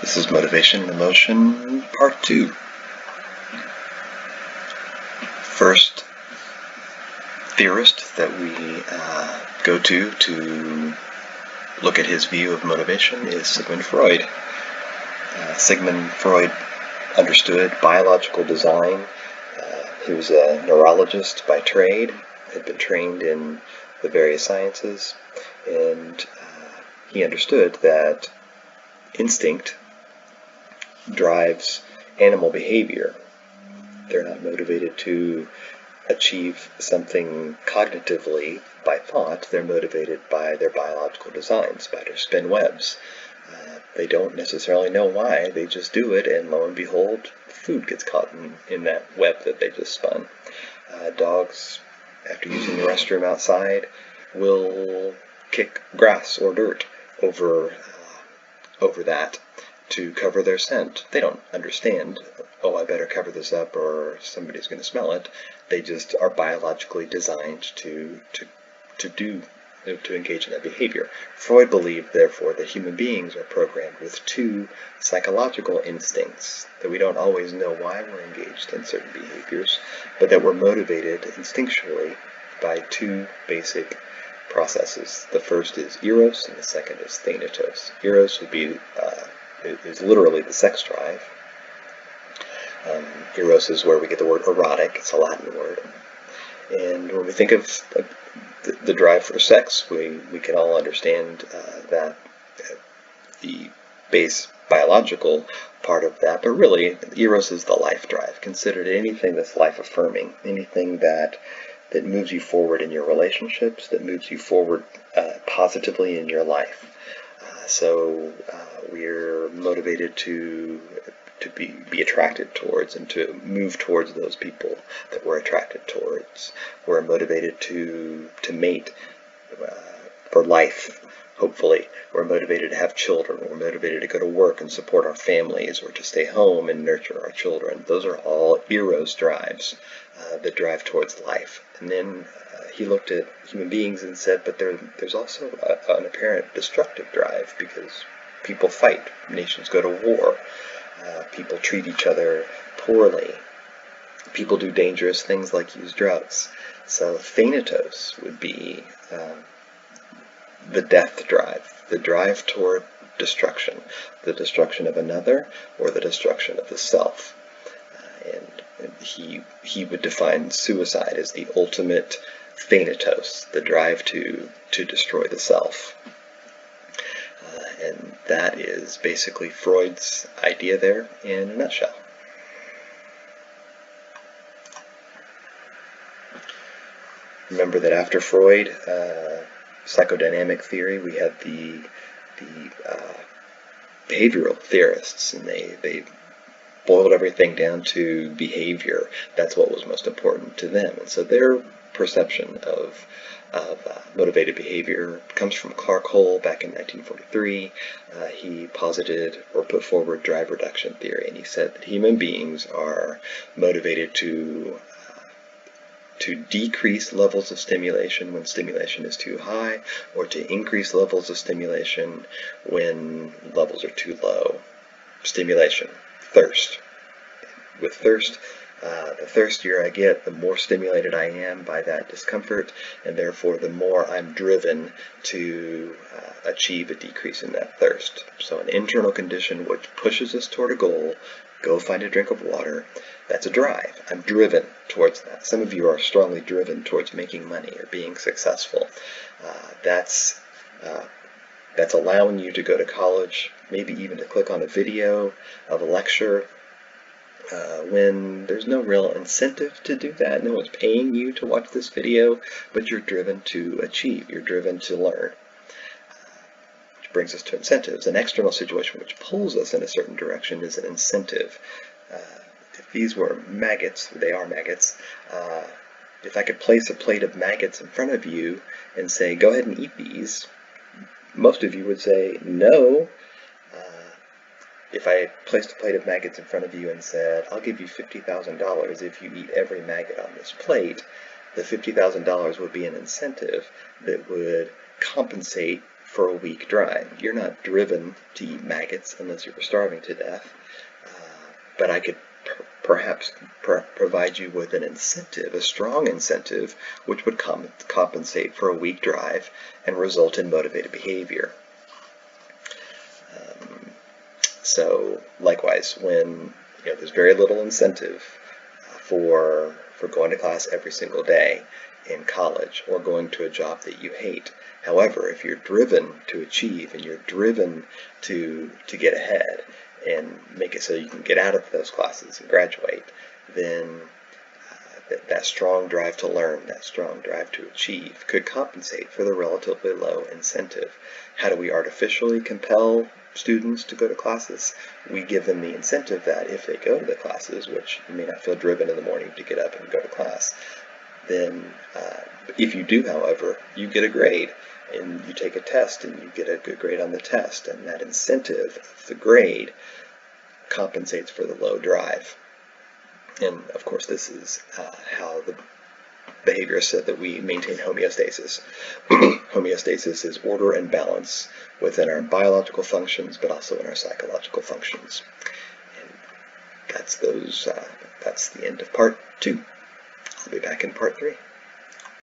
This is Motivation and Emotion, Part 2. First theorist that we go to look at his view of motivation is Sigmund Freud. Sigmund Freud understood biological design. He was a neurologist by trade, had been trained in the various sciences, and he understood that instinct drives animal behavior. They're not motivated to achieve something cognitively by thought. They're motivated by their biological design. Spiders spin webs. They don't necessarily know why. They just do it, and lo and behold, food gets caught in that web that they just spun. Dogs, after using the restroom outside, will kick grass or dirt over that to cover their scent. They don't understand, oh, I better cover this up or somebody's going to smell it. They just are biologically designed to engage in that behavior. Freud believed, therefore, that human beings are programmed with two psychological instincts, that we don't always know why we're engaged in certain behaviors, but that we're motivated instinctually by two basic processes. The first is eros, and the second is thanatos. Eros would be is literally the sex drive. Eros is where we get the word erotic. It's a Latin word. And when we think of the drive for sex, we can all understand that the base biological part of that, but really, eros is the life drive. Consider it anything that's life-affirming, anything that moves you forward in your relationships, that moves you forward positively in your life. So we're motivated to be attracted towards and to move towards those people that we're attracted towards. We're motivated to mate for life, hopefully. We're motivated to have children. We're motivated to go to work and support our families, or to stay home and nurture our children. Those are all eros drives that drive towards life. And then he looked at human beings and said, but there's also an apparent destructive drive, because people fight, nations go to war, people treat each other poorly, people do dangerous things like use drugs. So thanatos would be the death drive, the drive toward destruction, the destruction of another or the destruction of the self. And he would define suicide as the ultimate thanatos, the drive to destroy the self. And that is basically Freud's idea there in a nutshell. Remember that after Freud, psychodynamic theory, we had the behavioral theorists, and they boiled everything down to behavior. That's what was most important to them. And so their perception of motivated behavior comes from Clark Hull back in 1943. He posited or put forward drive reduction theory, and he said that human beings are motivated to decrease levels of stimulation when stimulation is too high, or to increase levels of stimulation when levels are too low. Stimulation. Thirst. With thirst, the thirstier I get, the more stimulated I am by that discomfort, and therefore the more I'm driven to achieve a decrease in that thirst. So an internal condition which pushes us toward a goal, go find a drink of water, that's a drive. I'm driven towards that. Some of you are strongly driven towards making money or being successful. That's allowing you to go to college, maybe even to click on a video of a lecture, when there's no real incentive to do that. No one's paying you to watch this video, but you're driven to achieve. You're driven to learn. Which brings us to incentives. An external situation which pulls us in a certain direction is an incentive. If these were maggots, they are maggots, if I could place a plate of maggots in front of you and say, go ahead and eat these, most of you would say no. If I placed a plate of maggots in front of you and said, I'll give you $50,000 if you eat every maggot on this plate, the $50,000 would be an incentive that would compensate for a week drive. You're not driven to eat maggots unless you were starving to death, but I could perhaps provide you with an incentive, a strong incentive, which would compensate for a weak drive and result in motivated behavior. So likewise, when there's very little incentive for going to class every single day in college or going to a job that you hate. However, if you're driven to achieve and you're driven to get ahead and make it so you can get out of those classes and graduate, then that strong drive to learn, that strong drive to achieve could compensate for the relatively low incentive. How do we artificially compel students to go to classes? We give them the incentive that if they go to the classes, which you may not feel driven in the morning to get up and go to class, then if you do, however, you get a grade and you take a test and you get a good grade on the test, and that incentive of the grade compensates for the low drive. And of course, this is how the behaviorists said that we maintain homeostasis. Homeostasis is order and balance within our biological functions, but also in our psychological functions. And that's the end of part 2. I'll be back in part 3.